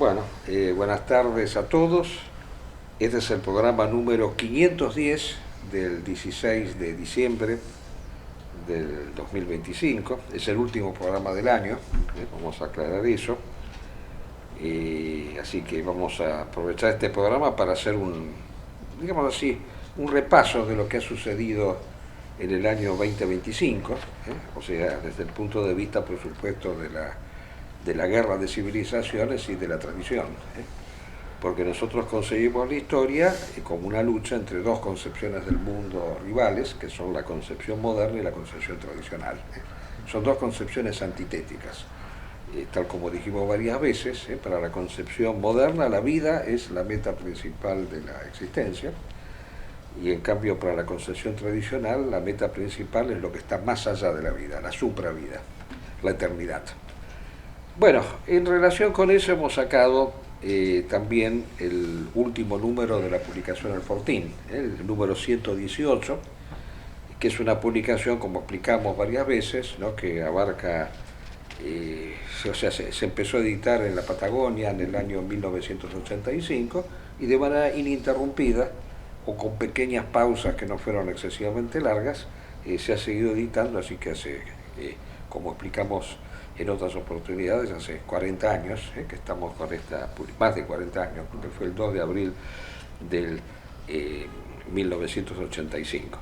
Bueno, buenas tardes a todos. Este es el programa número 510 del 16 de diciembre del 2025. Es el último programa del año, vamos a aclarar eso. Así que vamos a aprovechar este programa para hacer digamos así, un repaso de lo que ha sucedido en el año 2025, o sea, desde el punto de vista, por supuesto, de la guerra de civilizaciones y de la tradición, porque nosotros concebimos la historia como una lucha entre dos concepciones del mundo rivales, que son la concepción moderna y la concepción tradicional. Son dos concepciones antitéticas. Tal como dijimos varias veces, para la concepción moderna la vida es la meta principal de la existencia, y en cambio para la concepción tradicional la meta principal es lo que está más allá de la vida, la supravida, la eternidad. Bueno, en relación con eso hemos sacado también el último número de la publicación El Fortín, el número 118, que es una publicación, como explicamos varias veces, ¿no?, que abarca, o sea, se empezó a editar en la Patagonia en el año 1985 y de manera ininterrumpida o con pequeñas pausas que no fueron excesivamente largas, se ha seguido editando, así que como explicamos en otras oportunidades, hace 40 años que estamos con más de 40 años, porque fue el 2 de abril del 1985.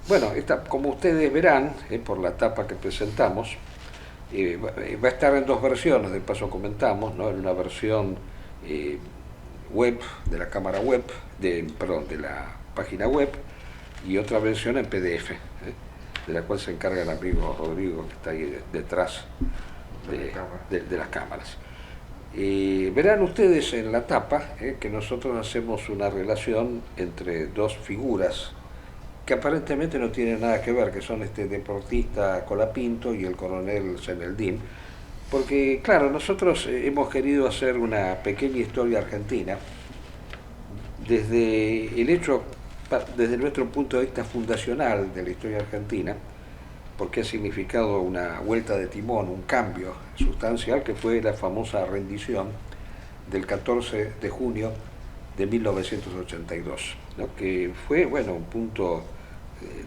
Bueno, como ustedes verán, por la tapa que presentamos, va a estar en dos versiones, de paso comentamos, ¿no? En una versión web, de la cámara web, perdón, de la página web, y otra versión en PDF, de la cual se encarga el amigo Rodrigo, que está ahí detrás de las cámaras. Verán ustedes en la tapa que nosotros hacemos una relación entre dos figuras que aparentemente no tienen nada que ver, que son este deportista Colapinto y el coronel Zeneldín, porque claro, nosotros hemos querido hacer una pequeña historia argentina desde nuestro punto de vista fundacional de la historia argentina, porque ha significado una vuelta de timón, un cambio sustancial, que fue la famosa rendición del 14 de junio de 1982, ¿no?, que fue, bueno, un punto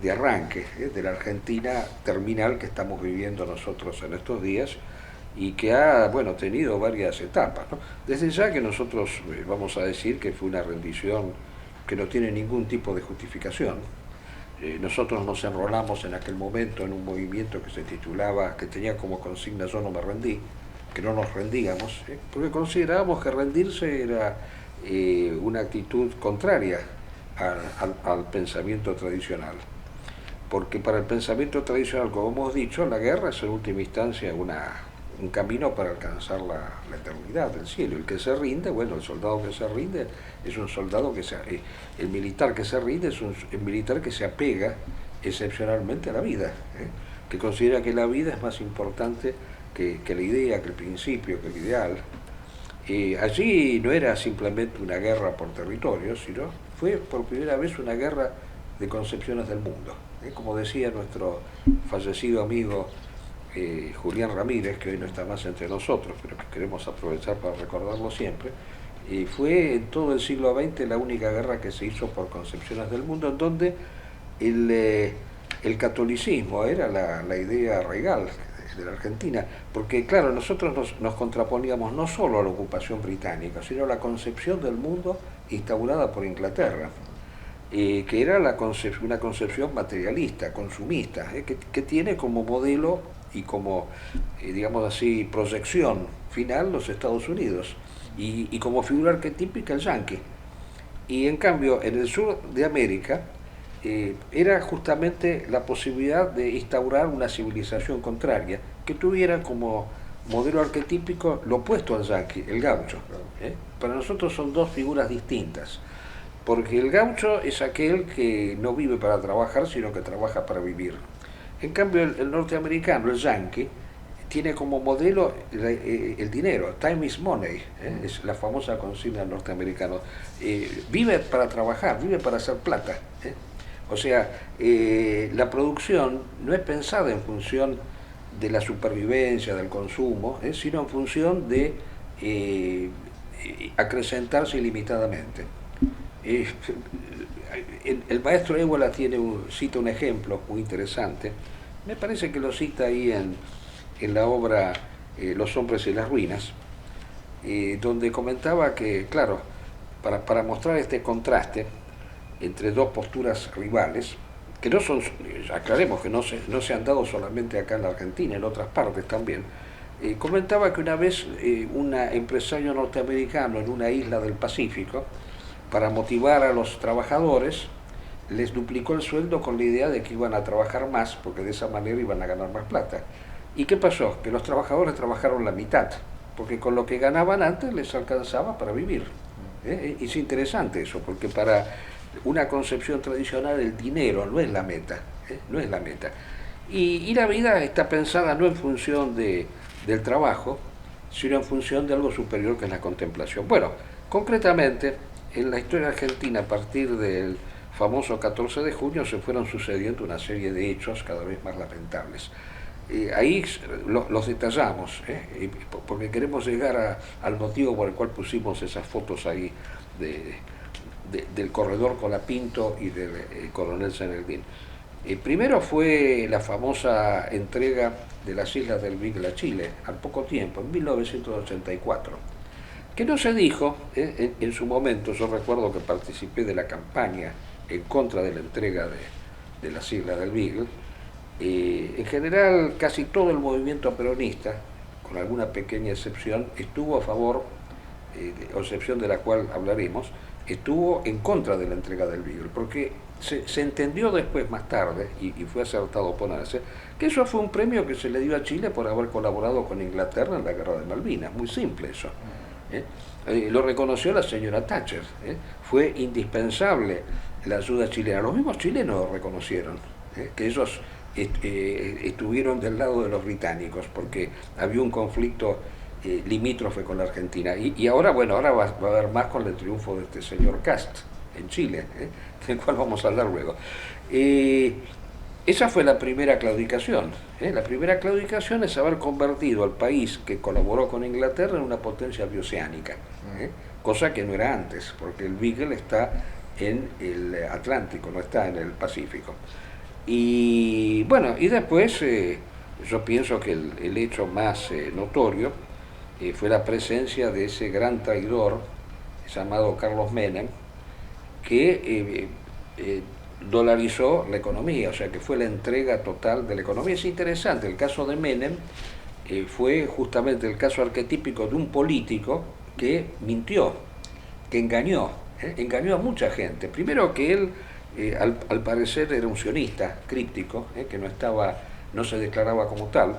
de arranque de la Argentina terminal que estamos viviendo nosotros en estos días, y que ha, bueno, tenido varias etapas, ¿no? Desde ya que nosotros vamos a decir que fue una rendición que no tiene ningún tipo de justificación. Nosotros nos enrolamos en aquel momento en un movimiento que se titulaba, que tenía como consigna "Yo no me rendí", que no nos rendíamos, porque considerábamos que rendirse era una actitud contraria al pensamiento tradicional. Porque para el pensamiento tradicional, como hemos dicho, la guerra es en última instancia un camino para alcanzar la eternidad del cielo. El que se rinde, bueno, el soldado que se rinde es un soldado el militar que se rinde es un militar que se apega excepcionalmente a la vida, que considera que la vida es más importante que la idea, que el principio, que el ideal. Allí no era simplemente una guerra por territorio, sino fue por primera vez una guerra de concepciones del mundo. Como decía nuestro fallecido amigo Julián Ramírez, que hoy no está más entre nosotros, pero que queremos aprovechar para recordarlo siempre, fue en todo el siglo XX la única guerra que se hizo por concepciones del mundo, en donde el catolicismo era la idea regal de la Argentina, porque claro, nosotros nos contraponíamos no solo a la ocupación británica, sino a la concepción del mundo instaurada por Inglaterra, que era una concepción materialista, consumista, que tiene como modelo y como, digamos así, proyección final los Estados Unidos, y como figura arquetípica el yanqui. Y en cambio, en el sur de América, era justamente la posibilidad de instaurar una civilización contraria, que tuviera como modelo arquetípico lo opuesto al yanqui, el gaucho. Para nosotros son dos figuras distintas, porque el gaucho es aquel que no vive para trabajar, sino que trabaja para vivir. En cambio, el norteamericano, el yankee, tiene como modelo el dinero, time is money, es la famosa consigna norteamericana. Vive para trabajar, vive para hacer plata. O sea, la producción no es pensada en función de la supervivencia, del consumo, sino en función acrecentarse ilimitadamente. El maestro Ébola cita un ejemplo muy interesante, me parece que lo cita ahí en la obra Los hombres y las ruinas, donde comentaba que, claro, para mostrar este contraste entre dos posturas rivales, que no son, aclaremos que no se han dado solamente acá en la Argentina, en otras partes también, comentaba que una vez un empresario norteamericano en una isla del Pacífico, para motivar a los trabajadores, les duplicó el sueldo con la idea de que iban a trabajar más, porque de esa manera iban a ganar más plata. ¿Y qué pasó? Que los trabajadores trabajaron la mitad, porque con lo que ganaban antes les alcanzaba para vivir. Es interesante eso, porque para una concepción tradicional el dinero no es la meta, no es la meta. Y la vida está pensada no en función del trabajo, sino en función de algo superior que es la contemplación. Bueno, concretamente, en la historia argentina, a partir del famoso 14 de junio, se fueron sucediendo una serie de hechos cada vez más lamentables. Ahí los detallamos, porque queremos llegar al motivo por el cual pusimos esas fotos ahí del corredor Colapinto y del coronel Senerdín. Primero fue la famosa entrega de las islas del Beagle a Chile, al poco tiempo, en 1984, que no se dijo en su momento. Yo recuerdo que participé de la campaña en contra de la entrega de las islas del Beagle. En general, casi todo el movimiento peronista, con alguna pequeña excepción, estuvo a favor, excepción de la cual hablaremos, estuvo en contra de la entrega del Beagle, porque se entendió después, más tarde, y fue acertado oponerse, que eso fue un premio que se le dio a Chile por haber colaborado con Inglaterra en la guerra de Malvinas. Muy simple eso. Lo reconoció la señora Thatcher. Fue indispensable la ayuda chilena. Los mismos chilenos lo reconocieron, que ellos estuvieron del lado de los británicos, porque había un conflicto limítrofe con la Argentina. Y ahora, bueno, ahora va a haber más con el triunfo de este señor Kast en Chile, del cual vamos a hablar luego. Esa fue la primera claudicación. La primera claudicación es haber convertido al país que colaboró con Inglaterra en una potencia bioceánica, cosa que no era antes, porque el Beagle está en el Atlántico, no está en el Pacífico. Y bueno, y después yo pienso que el hecho más notorio fue la presencia de ese gran traidor llamado Carlos Menem, que dolarizó la economía, o sea que fue la entrega total de la economía. Es interesante, el caso de Menem fue justamente el caso arquetípico de un político que mintió, que engañó a mucha gente. Primero que él, al parecer, era un sionista críptico, que no se declaraba como tal,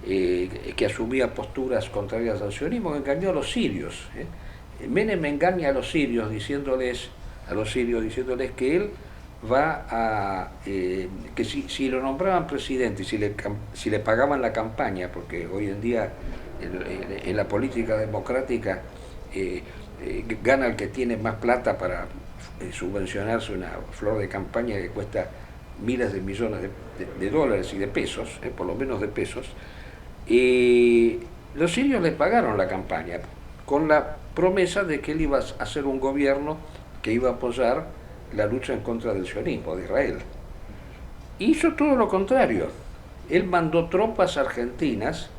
que asumía posturas contrarias al sionismo, que engañó a los sirios. Menem engaña a los sirios diciéndoles que él va a que si lo nombraban presidente y si le pagaban la campaña, porque hoy en día en la política democrática gana el que tiene más plata para subvencionarse una flor de campaña que cuesta miles de millones de dólares y de pesos, por lo menos de pesos. Los sirios le pagaron la campaña con la promesa de que él iba a hacer un gobierno que iba a apoyar la lucha en contra del sionismo de Israel. Hizo todo lo contrario. Él mandó tropas argentinas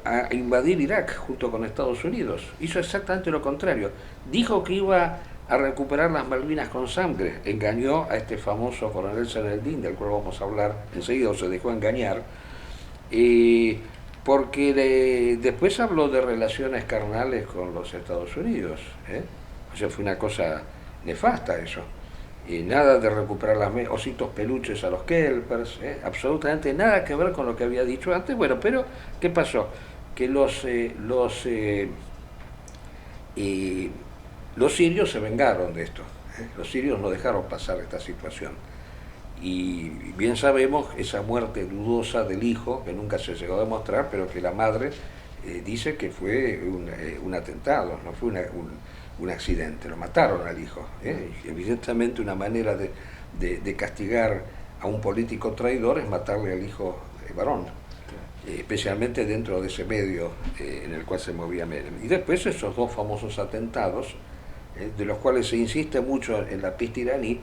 a invadir Irak junto con Estados Unidos. Hizo exactamente lo contrario. Dijo que iba a recuperar las Malvinas con sangre. Engañó a este famoso coronel Senerdín, del cual vamos a hablar enseguida, o se dejó engañar, porque después habló de relaciones carnales con los Estados Unidos. O sea, fue una cosa nefasta eso. Nada de recuperar las ositos peluches a los kelpers, absolutamente nada que ver con lo que había dicho antes. Bueno, pero ¿qué pasó? Que los sirios se vengaron de esto. Los sirios no dejaron pasar esta situación. Y bien sabemos esa muerte dudosa del hijo, que nunca se llegó a demostrar, pero que la madre dice que fue un atentado, no fue un accidente, lo mataron al hijo. Evidentemente una manera de castigar a un político traidor es matarle al hijo varón. especialmente dentro de ese medio en el cual se movía Menem. Y después esos dos famosos atentados, de los cuales se insiste mucho en la pista iraní,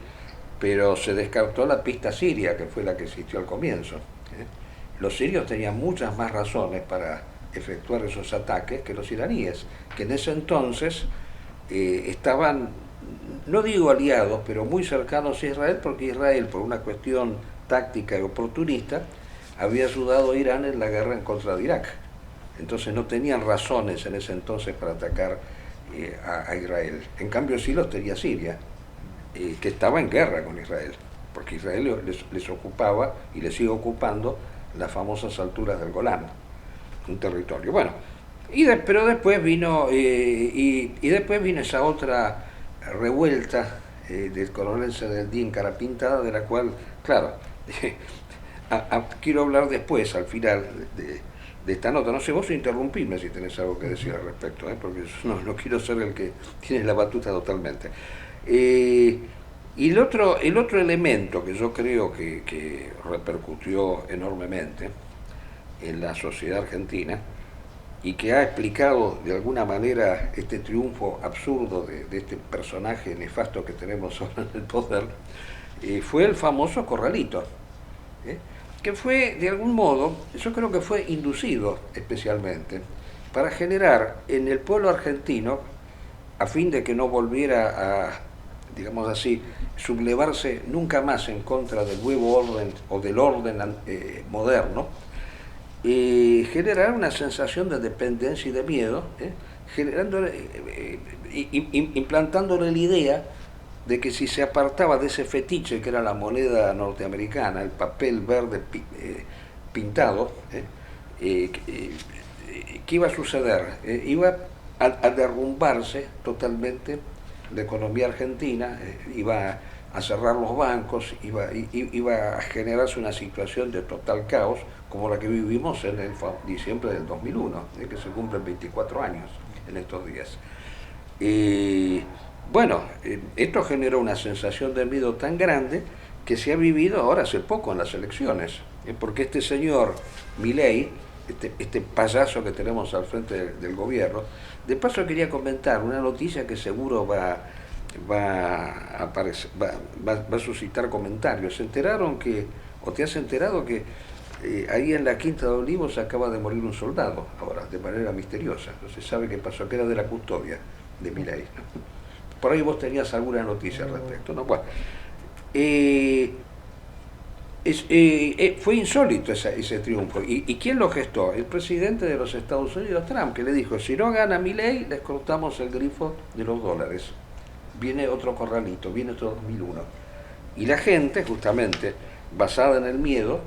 pero se descartó la pista siria, que fue la que existió al comienzo. Los sirios tenían muchas más razones para efectuar esos ataques que los iraníes, que en ese entonces estaban, no digo aliados, pero muy cercanos a Israel, porque Israel, por una cuestión táctica y oportunista, había ayudado a Irán en la guerra en contra de Irak. Entonces no tenían razones en ese entonces para atacar a Israel. En cambio sí los tenía Siria, que estaba en guerra con Israel, porque Israel les ocupaba y les sigue ocupando las famosas alturas del Golán, un territorio. Bueno, pero después vino, después vino esa otra revuelta del coronel Zeneldin Carapintada, de la cual, claro, quiero hablar después, al final de esta nota. No sé, vos interrumpirme si tenés algo que decir al respecto, porque no quiero ser el que tiene la batuta totalmente. Y el otro elemento que yo creo que repercutió enormemente en la sociedad argentina y que ha explicado de alguna manera este triunfo absurdo de este personaje nefasto que tenemos ahora en el poder, fue el famoso corralito, que fue de algún modo, yo creo que fue inducido especialmente para generar en el pueblo argentino, a fin de que no volviera a, digamos así, sublevarse nunca más en contra del nuevo orden o del orden moderno, generar una sensación de dependencia y de miedo, implantándole la idea de que si se apartaba de ese fetiche que era la moneda norteamericana, el papel verde pintado, ¿qué iba a suceder? Iba a derrumbarse totalmente la economía argentina, iba a cerrar los bancos, iba a generarse una situación de total caos como la que vivimos en el diciembre del 2001, que se cumplen 24 años en estos días. Bueno, esto generó una sensación de miedo tan grande que se ha vivido ahora hace poco en las elecciones, porque este señor Milei, este payaso que tenemos al frente del gobierno, de paso quería comentar una noticia que seguro va a suscitar comentarios. ¿Se enteraron o te has enterado que ahí en la Quinta de Olivos acaba de morir un soldado ahora, de manera misteriosa? No se sabe qué pasó, que era de la custodia de Milei, ¿no? Por ahí vos tenías alguna noticia al respecto, ¿no? Bueno, fue insólito ese triunfo. ¿Y quién lo gestó? El presidente de los Estados Unidos, Trump, que le dijo, si no gana Milei, les cortamos el grifo de los dólares. Viene otro corralito, viene otro 2001. Y la gente, justamente, basada en el miedo,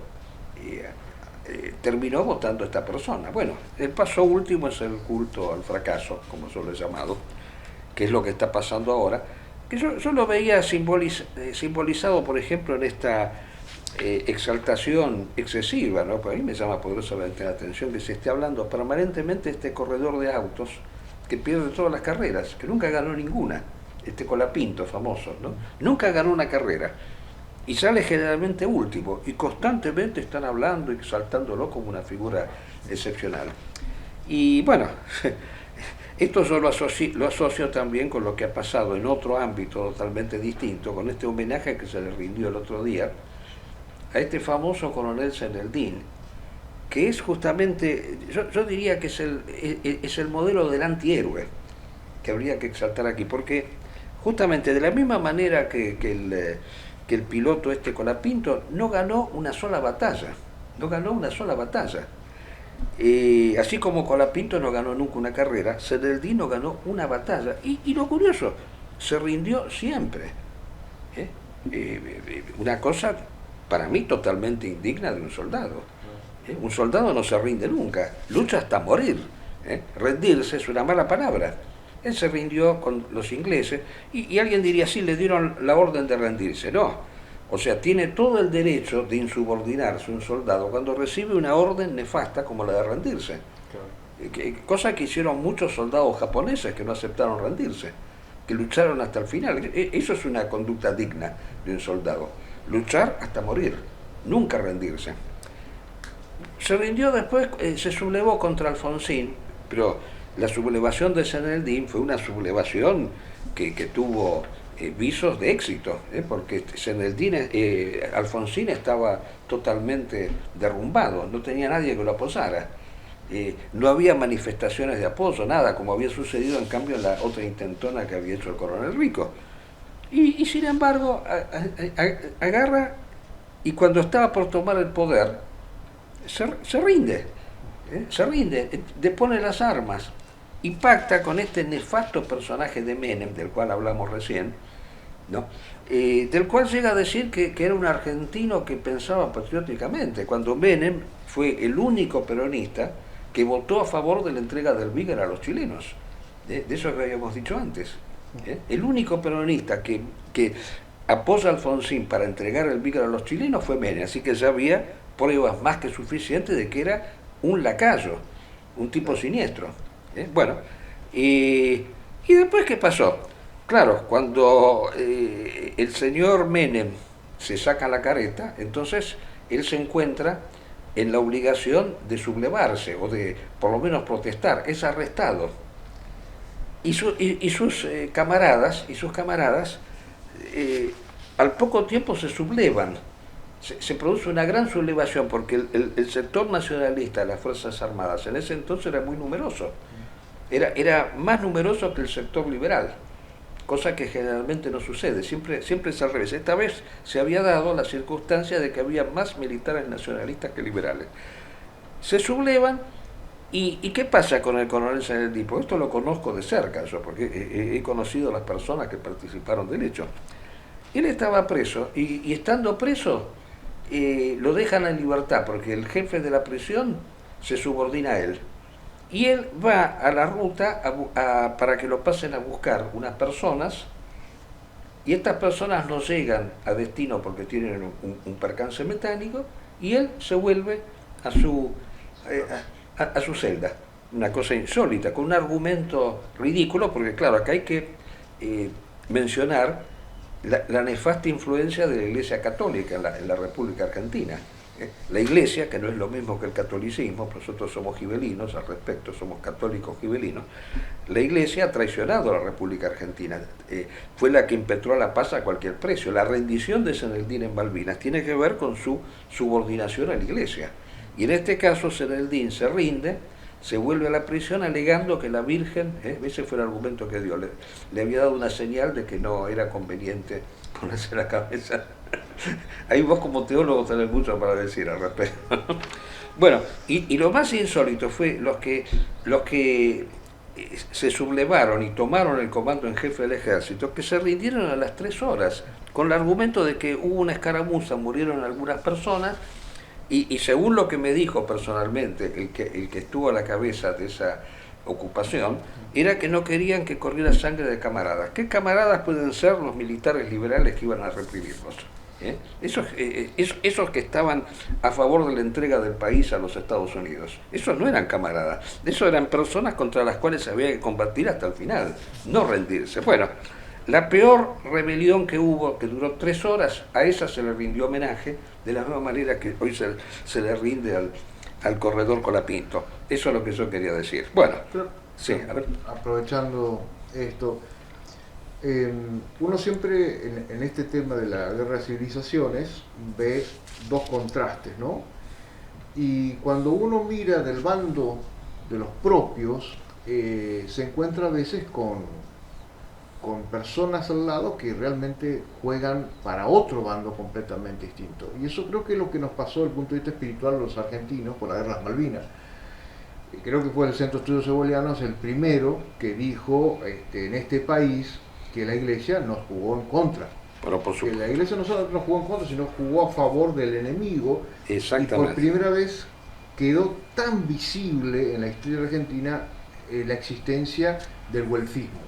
terminó votando a esta persona. Bueno, el paso último es el culto al fracaso, como yo lo he llamado, que es lo que está pasando ahora, que yo lo veía simbolizado, por ejemplo, en esta exaltación excesiva, ¿no? Pues a mí me llama poderosamente la atención que se esté hablando permanentemente de este corredor de autos que pierde todas las carreras, que nunca ganó ninguna, este Colapinto famoso, ¿no? Nunca ganó una carrera y sale generalmente último y constantemente están hablando y exaltándolo como una figura excepcional. Y bueno, esto yo lo asocio también con lo que ha pasado en otro ámbito totalmente distinto, con este homenaje que se le rindió el otro día a este famoso coronel Zeneldin, que es justamente, yo diría que es el modelo del antihéroe que habría que exaltar aquí, porque justamente de la misma manera que el piloto Colapinto no ganó una sola batalla, así como Colapinto no ganó nunca una carrera, Zeneldin no ganó una batalla, y lo curioso, se rindió siempre. Una cosa para mí totalmente indigna de un soldado. Un soldado no se rinde nunca, lucha hasta morir. Rendirse es una mala palabra. Él se rindió con los ingleses y alguien diría, sí, le dieron la orden de rendirse. No, o sea, tiene todo el derecho de insubordinarse un soldado cuando recibe una orden nefasta como la de rendirse. Claro. Cosa que hicieron muchos soldados japoneses que no aceptaron rendirse, que lucharon hasta el final. Eso es una conducta digna de un soldado. Luchar hasta morir, nunca rendirse. se rindió después, se sublevó contra Alfonsín, pero la sublevación de Zeneldín fue una sublevación que tuvo visos de éxito, porque Zeneldín, Alfonsín estaba totalmente derrumbado, no tenía nadie que lo apoyara. No había manifestaciones de apoyo, nada, como había sucedido en cambio en la otra intentona que había hecho el coronel Rico. Y sin embargo, agarra y cuando estaba por tomar el poder, se rinde, se rinde, depone las armas y pacta con este nefasto personaje de Menem, del cual hablamos recién, ¿no? Del cual llega a decir que era un argentino que pensaba patrióticamente, cuando Menem fue el único peronista que votó a favor de la entrega del Bíger a los chilenos, de eso que habíamos dicho antes. El único peronista que apoya a Alfonsín para entregar el Bíger a los chilenos fue Menem, así que ya había pruebas más que suficientes de que era un lacayo, un tipo siniestro. Bueno, y después, ¿qué pasó? Claro, cuando el señor Menem se saca la careta, entonces él se encuentra en la obligación de sublevarse o de por lo menos protestar, es arrestado. Y sus camaradas al poco tiempo se sublevan. Se produce una gran sublevación porque el sector nacionalista de las Fuerzas Armadas en ese entonces era muy numeroso. Era más numeroso que el sector liberal, cosa que generalmente no sucede, siempre es al revés. Esta vez se había dado la circunstancia de que había más militares nacionalistas que liberales. Se sublevan. ¿Y qué pasa con el coronel Zeneldín? Porque esto lo conozco de cerca, yo, porque he conocido a las personas que participaron del hecho. Él estaba preso y estando preso lo dejan en libertad porque el jefe de la prisión se subordina a él. Y él va a la ruta para que lo pasen a buscar unas personas y estas personas no llegan a destino porque tienen un percance mecánico y él se vuelve a su celda. Una cosa insólita, con un argumento ridículo, porque claro, acá hay que mencionar la nefasta influencia de la Iglesia Católica en la República Argentina. La Iglesia, que no es lo mismo que el catolicismo, nosotros somos gibelinos al respecto, somos católicos gibelinos, la Iglesia ha traicionado a la República Argentina, fue la que impetró la paz a cualquier precio. La rendición de Zeneldín en Malvinas tiene que ver con su subordinación a la Iglesia. Y en este caso Zeneldín se rinde, se vuelve a la prisión alegando que la Virgen, ese fue el argumento que dio, le había dado una señal de que no era conveniente ponerse la cabeza. Ahí vos como teólogo tenés mucho para decir al respecto. Bueno, y lo más insólito fue los que se sublevaron y tomaron el comando en jefe del ejército, que se rindieron a las 3 horas, con el argumento de que hubo una escaramuza, murieron algunas personas. Y según lo que me dijo personalmente el que estuvo a la cabeza de esa ocupación, era que no querían que corriera sangre de camaradas. ¿Qué camaradas pueden ser los militares liberales que iban a reprimirlos? Esos que estaban a favor de la entrega del país a los Estados Unidos. Esos no eran camaradas, esos eran personas contra las cuales había que combatir hasta el final, no rendirse. Bueno, la peor rebelión que hubo, que duró 3 horas, a esa se le rindió homenaje, de la misma manera que hoy se le rinde al corredor Colapinto. Eso es lo que yo quería decir. Bueno, pero, sí, a ver. aprovechando esto, uno siempre en este tema de la guerra de civilizaciones ve dos contrastes, ¿no? Y cuando uno mira del bando de los propios, se encuentra a veces con personas al lado que realmente juegan para otro bando completamente distinto. Y eso creo que es lo que nos pasó desde el punto de vista espiritual a los argentinos por la guerra de las Malvinas. Creo que fue el Centro de Estudios Ebolianos el primero que dijo en este país que la Iglesia nos jugó en contra. Pero por que la Iglesia no solo nos jugó en contra, sino jugó a favor del enemigo. Exactamente. Y por primera vez quedó tan visible en la historia argentina la existencia del güelfismo.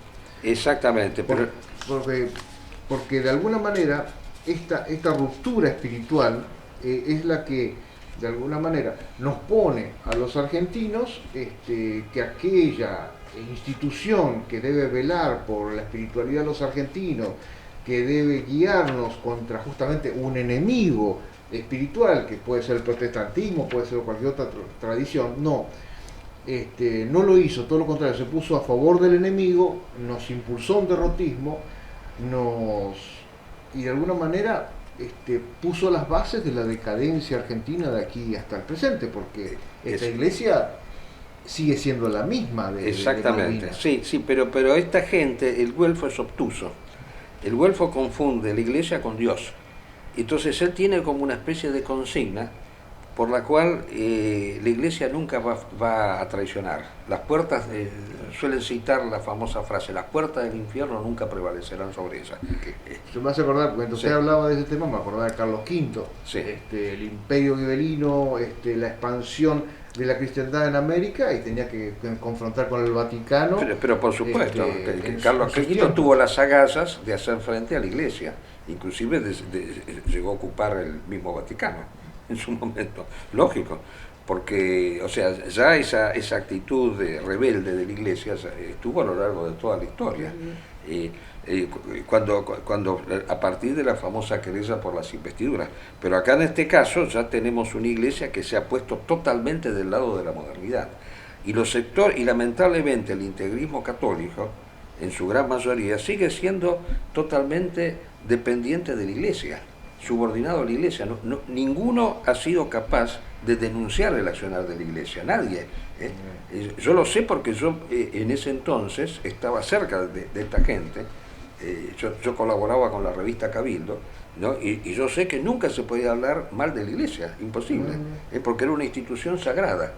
Exactamente. Porque de alguna manera esta ruptura espiritual es la que de alguna manera nos pone a los argentinos que aquella institución que debe velar por la espiritualidad de los argentinos, que debe guiarnos contra justamente un enemigo espiritual, que puede ser el protestantismo, puede ser cualquier otra tradición, no. No lo hizo, todo lo contrario, se puso a favor del enemigo, nos impulsó un derrotismo, y de alguna manera puso las bases de la decadencia argentina de aquí hasta el presente, porque esta iglesia sigue siendo la misma Exactamente, de sí, pero esta gente, el güelfo es obtuso. El güelfo confunde la iglesia con Dios. Entonces él tiene como una especie de consigna por la cual la iglesia nunca va a traicionar. Las puertas, suelen citar la famosa frase, las puertas del infierno nunca prevalecerán sobre ellas. Yo me hace acordar, porque cuando usted hablaba de ese tema, me acordaba de Carlos V, sí. El imperio gibelino, la expansión de la cristiandad en América, y tenía que confrontar con el Vaticano. Pero por supuesto, que Carlos V tuvo las agallas de hacer frente a la iglesia, inclusive llegó a ocupar el mismo Vaticano en su momento, lógico, porque, o sea, ya esa actitud rebelde de la iglesia estuvo a lo largo de toda la historia. Cuando a partir de la famosa querella por las investiduras, pero acá en este caso ya tenemos una iglesia que se ha puesto totalmente del lado de la modernidad, y lamentablemente el integrismo católico en su gran mayoría sigue siendo totalmente dependiente de la iglesia, subordinado a la iglesia. Ninguno ha sido capaz de denunciar el accionar de la iglesia, nadie. Yo lo sé porque yo en ese entonces estaba cerca de esta gente. Yo colaboraba con la revista Cabildo, ¿no? Y yo sé que nunca se podía hablar mal de la iglesia, imposible, porque era una institución sagrada,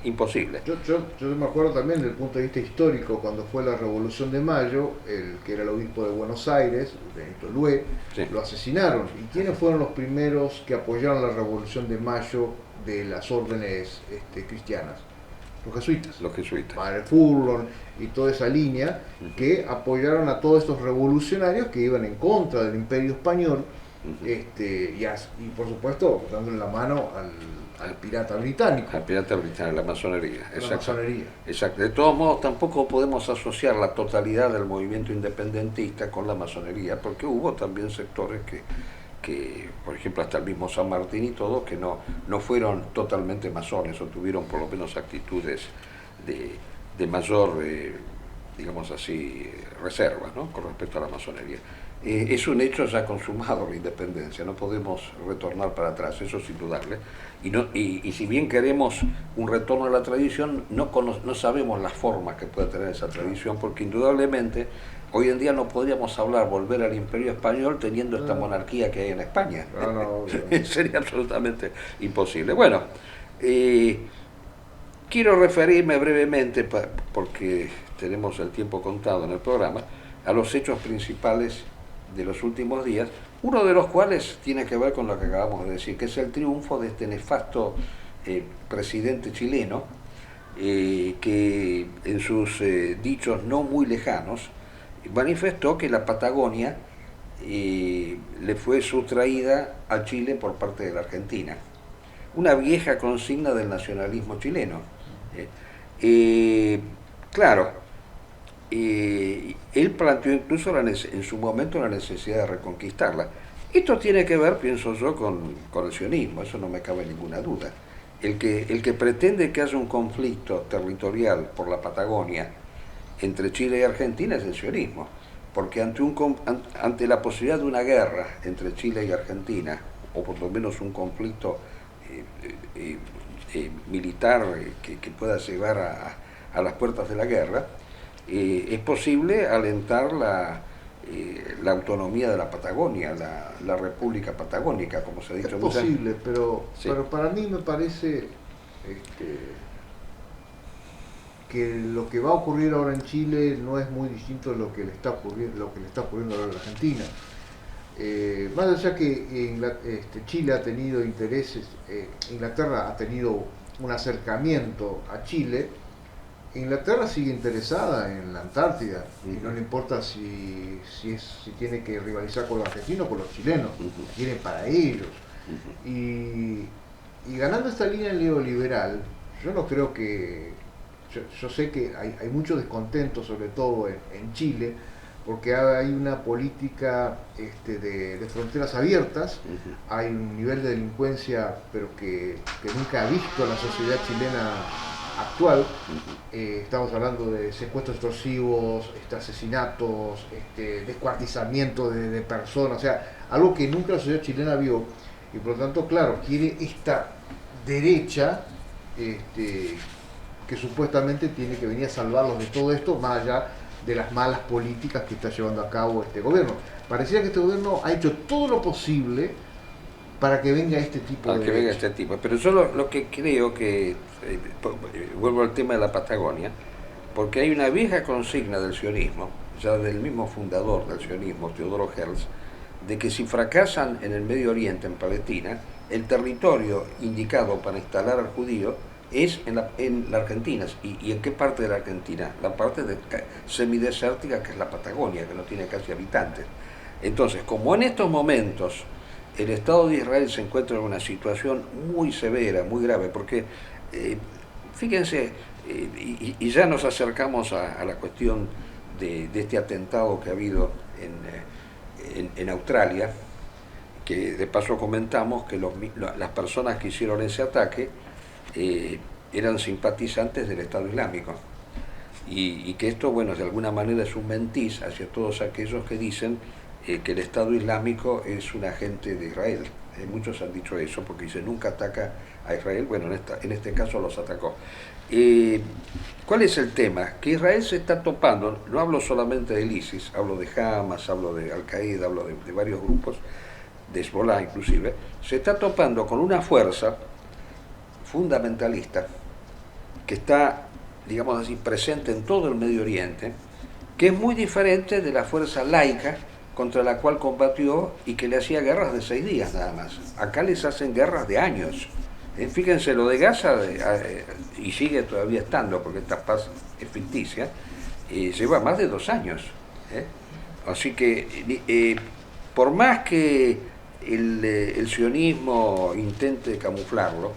imposible. Yo me acuerdo también desde el punto de vista histórico, cuando fue la Revolución de Mayo, el que era el obispo de Buenos Aires, Benito Lué, sí, lo asesinaron. ¿Y quiénes fueron los primeros que apoyaron la Revolución de Mayo de las órdenes cristianas? Los jesuitas, Padre Furlong y toda esa línea, que apoyaron a todos estos revolucionarios que iban en contra del Imperio Español, y por supuesto dándole la mano al pirata británico. Al pirata británico, la masonería. Masonería. Exacto. De todos modos, tampoco podemos asociar la totalidad del movimiento independentista con la masonería, porque hubo también sectores que, por ejemplo, hasta el mismo San Martín y todo, que no fueron totalmente masones, o tuvieron por lo menos actitudes de mayor, digamos así, reserva, ¿no?, con respecto a la masonería. Es un hecho ya consumado la independencia, no podemos retornar para atrás, eso es indudable. Y si bien queremos un retorno a la tradición, no sabemos las formas que puede tener esa tradición, porque indudablemente hoy en día no podríamos volver al Imperio Español teniendo esta monarquía que hay en España. Sería absolutamente imposible. Bueno, quiero referirme brevemente, porque tenemos el tiempo contado en el programa, a los hechos principales de los últimos días, uno de los cuales tiene que ver con lo que acabamos de decir, que es el triunfo de este nefasto presidente chileno, que en sus dichos no muy lejanos manifestó que la Patagonia le fue sustraída a Chile por parte de la Argentina. Una vieja consigna del nacionalismo chileno. Claro, él planteó incluso en su momento la necesidad de reconquistarla. Esto tiene que ver, pienso yo, con el sionismo, eso no me cabe ninguna duda. El que pretende que haya un conflicto territorial por la Patagonia entre Chile y Argentina es el sionismo, porque ante la posibilidad de una guerra entre Chile y Argentina, o por lo menos un conflicto militar que pueda llevar a las puertas de la guerra, es posible alentar la autonomía de la Patagonia, la República Patagónica, como se ha dicho. Es posible, pero para mí me parece que lo que va a ocurrir ahora en Chile no es muy distinto de lo que le está ocurriendo ahora en la Argentina. Más allá que Chile ha tenido intereses, Inglaterra ha tenido un acercamiento a Chile, Inglaterra sigue interesada en la Antártida, y no le importa si tiene que rivalizar con los argentinos o con los chilenos, quieren para ellos. Y ganando esta línea neoliberal, yo no creo que... Yo sé que hay mucho descontento, sobre todo en Chile, porque hay una política de fronteras abiertas, hay un nivel de delincuencia pero que nunca ha visto la sociedad chilena actual. Estamos hablando de secuestros extorsivos, asesinatos, descuartizamiento de personas, o sea, algo que nunca la sociedad chilena vio, y por lo tanto, claro, quiere esta derecha que supuestamente tiene que venir a salvarlos de todo esto, más allá de las malas políticas que está llevando a cabo este gobierno. Pareciera que este gobierno ha hecho todo lo posible para que venga este tipo para de que venga este tipo. Pero yo lo que creo que, vuelvo al tema de la Patagonia, porque hay una vieja consigna del sionismo, ya del mismo fundador del sionismo, Teodoro Herzl, de que si fracasan en el Medio Oriente, en Palestina, el territorio indicado para instalar al judío es en la Argentina. ¿Y en qué parte de la Argentina? La parte semidesértica, que es la Patagonia, que no tiene casi habitantes. Entonces, como en estos momentos el Estado de Israel se encuentra en una situación muy severa, muy grave, porque fíjense, y ya nos acercamos a la cuestión de este atentado que ha habido en Australia, que de paso comentamos que las personas que hicieron ese ataque eran simpatizantes del Estado Islámico, y que esto, bueno, de alguna manera es un mentis hacia todos aquellos que dicen que el Estado Islámico es un agente de Israel. Muchos han dicho eso porque dicen nunca ataca a Israel. Bueno, en este caso los atacó. ¿Cuál es el tema? Que Israel se está topando, no hablo solamente del ISIS, hablo de Hamas, hablo de Al-Qaeda, hablo de varios grupos, de Hezbollah inclusive, se está topando con una fuerza fundamentalista que está, digamos así, presente en todo el Medio Oriente, que es muy diferente de la fuerza laica contra la cual combatió y que le hacía guerras de 6 días nada más. Acá les hacen guerras de años. Fíjense, lo de Gaza, y sigue todavía estando, porque esta paz es ficticia, lleva más de 2 años. Así que, por más que el sionismo intente camuflarlo,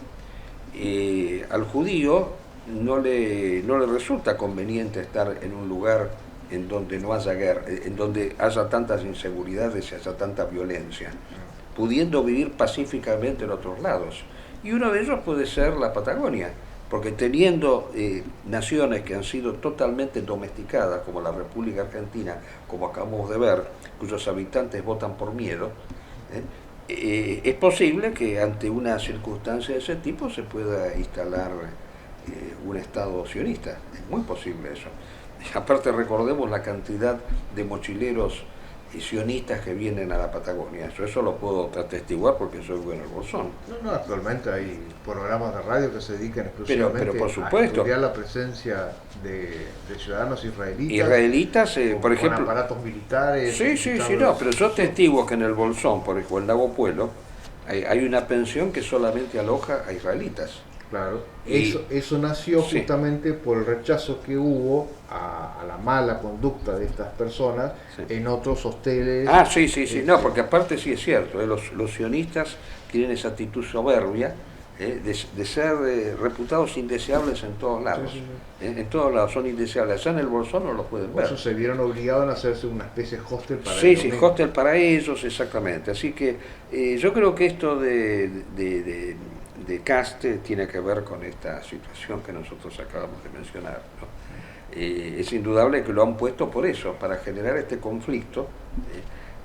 al judío no le resulta conveniente estar en un lugar en donde no haya guerra, en donde haya tantas inseguridades y haya tanta violencia, pudiendo vivir pacíficamente en otros lados. Y uno de ellos puede ser la Patagonia, porque teniendo naciones que han sido totalmente domesticadas, como la República Argentina, como acabamos de ver, cuyos habitantes votan por miedo, es posible que ante una circunstancia de ese tipo se pueda instalar un Estado sionista. Es muy posible eso. Aparte, recordemos la cantidad de mochileros sionistas que vienen a la Patagonia. Eso lo puedo atestiguar porque soy bueno el bolsón. No, actualmente hay programas de radio que se dedican exclusivamente pero por supuesto, a estudiar la presencia de ciudadanos israelitas. Israelitas, por ejemplo, con aparatos militares. Sí, no, pero yo atestiguo que en el Bolsón, por ejemplo, en Lago Puelo, hay una pensión que solamente aloja a israelitas. Claro, eso nació justamente por el rechazo que hubo a la mala conducta de estas personas en otros hosteles. Sí, no, porque aparte sí es cierto, los sionistas tienen esa actitud soberbia de ser reputados indeseables en todos lados. En todos lados son indeseables. Allá en el Bolsón no los pueden ver. Por eso se vieron obligados a hacerse una especie de hostel para ellos. Sí, hostel para ellos, exactamente. Así que yo creo que esto de Caste tiene que ver con esta situación que nosotros acabamos de mencionar, ¿no? Es indudable que lo han puesto por eso, para generar este conflicto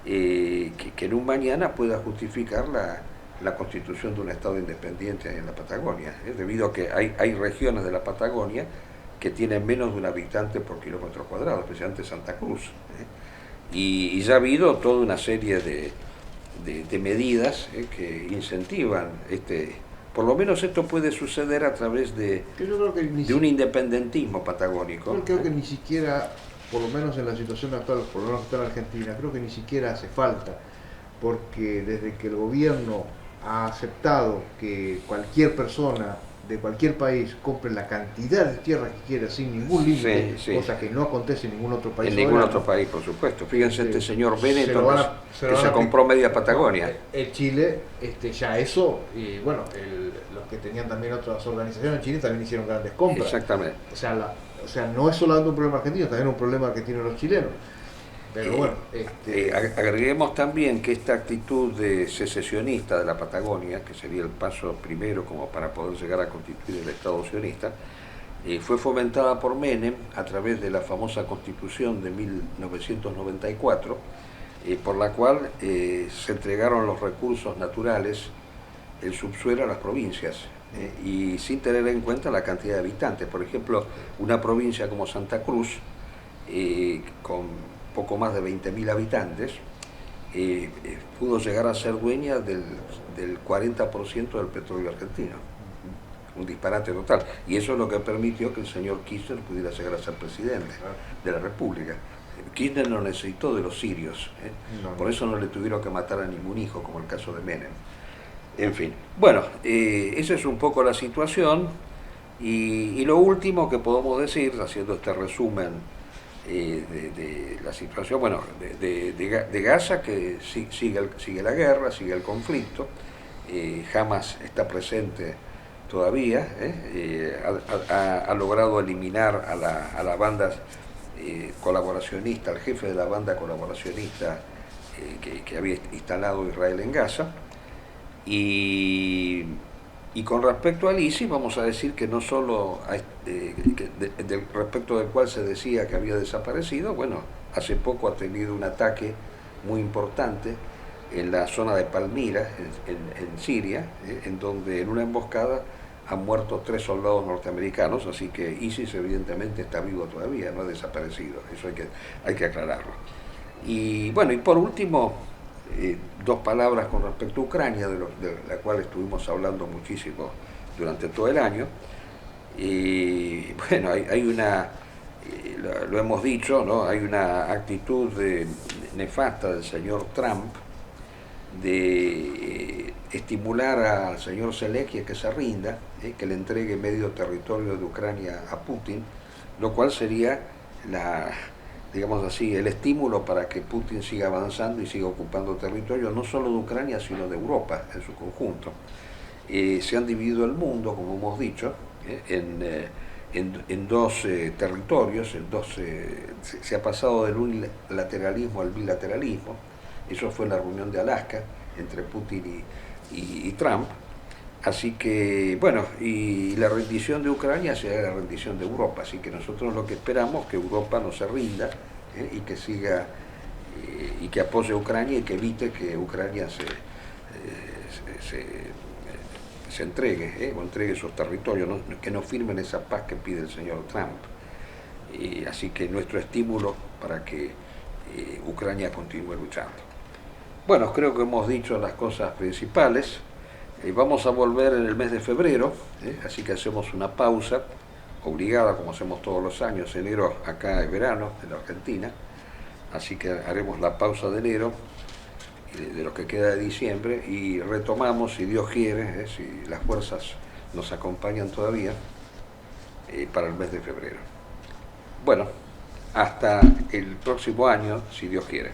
que en un mañana pueda justificar la constitución de un Estado independiente en la Patagonia, debido a que hay regiones de la Patagonia que tienen menos de un habitante por kilómetro cuadrado, especialmente Santa Cruz. Y ya ha habido toda una serie de medidas que incentivan por lo menos esto puede suceder a través de un independentismo patagónico. Yo creo que ni siquiera, por lo menos en la situación actual, por lo menos que está en Argentina, creo que ni siquiera hace falta, porque desde que el gobierno ha aceptado que cualquier persona de cualquier país compre la cantidad de tierra que quiera sin ningún límite, cosa que no acontece en ningún otro país. En ningún otro país, por supuesto. Fíjense este señor Benetton que se compró media Patagonia. En Chile, ya eso, y bueno, los que tenían también otras organizaciones en Chile también hicieron grandes compras. Exactamente. O sea, no es solamente un problema argentino, también un problema que tienen los chilenos. Pero bueno, agreguemos también que esta actitud de secesionista de la Patagonia, que sería el paso primero como para poder llegar a constituir el Estado sionista, fue fomentada por Menem a través de la famosa Constitución de 1994, por la cual se entregaron los recursos naturales, el subsuelo a las provincias, y sin tener en cuenta la cantidad de habitantes. Por ejemplo, una provincia como Santa Cruz, con poco más de 20.000 habitantes, pudo llegar a ser dueña del 40% del petróleo argentino. Un disparate total. Y eso es lo que permitió que el señor Kirchner pudiera llegar a ser presidente de la República. Kirchner no necesitó de los sirios, por eso no le tuvieron que matar a ningún hijo, como el caso de Menem. En fin, bueno, esa es un poco la situación, y lo último que podemos decir, haciendo este resumen de la situación, bueno, de Gaza, que sigue la guerra, sigue el conflicto, Hamas está presente todavía, ha logrado eliminar a la banda colaboracionista, al jefe de la banda colaboracionista que había instalado Israel en Gaza. Y con respecto al ISIS, vamos a decir que no solo respecto del cual se decía que había desaparecido, bueno, hace poco ha tenido un ataque muy importante en la zona de Palmira, en Siria, en donde en una emboscada han muerto 3 soldados norteamericanos, así que ISIS evidentemente está vivo todavía, no ha desaparecido, eso hay que aclararlo. Y bueno, y por último, 2 palabras con respecto a Ucrania, de la cual estuvimos hablando muchísimo durante todo el año. Y bueno, hay una, lo hemos dicho, ¿no? Hay una actitud nefasta del señor Trump de estimular al señor Zelensky a que se rinda, que le entregue medio territorio de Ucrania a Putin, lo cual sería digamos así, el estímulo para que Putin siga avanzando y siga ocupando territorio, no solo de Ucrania, sino de Europa en su conjunto. Se han dividido el mundo, como hemos dicho, en 2 territorios, se ha pasado del unilateralismo al bilateralismo. Eso fue la reunión de Alaska entre Putin y Trump. Así que, bueno, y la rendición de Ucrania será la rendición de Europa, así que nosotros lo que esperamos es que Europa no se rinda, y que siga, y que apoye a Ucrania y que evite que Ucrania se entregue, o entregue esos territorios, ¿no? Que no firmen esa paz que pide el señor Trump. Así que nuestro estímulo para que Ucrania continúe luchando. Bueno, creo que hemos dicho las cosas principales. Vamos a volver en el mes de febrero, así que hacemos una pausa obligada, como hacemos todos los años. Enero acá es verano en la Argentina, así que haremos la pausa de enero, de lo que queda de diciembre, y retomamos, si Dios quiere, si las fuerzas nos acompañan todavía, para el mes de febrero. Bueno, hasta el próximo año, si Dios quiere.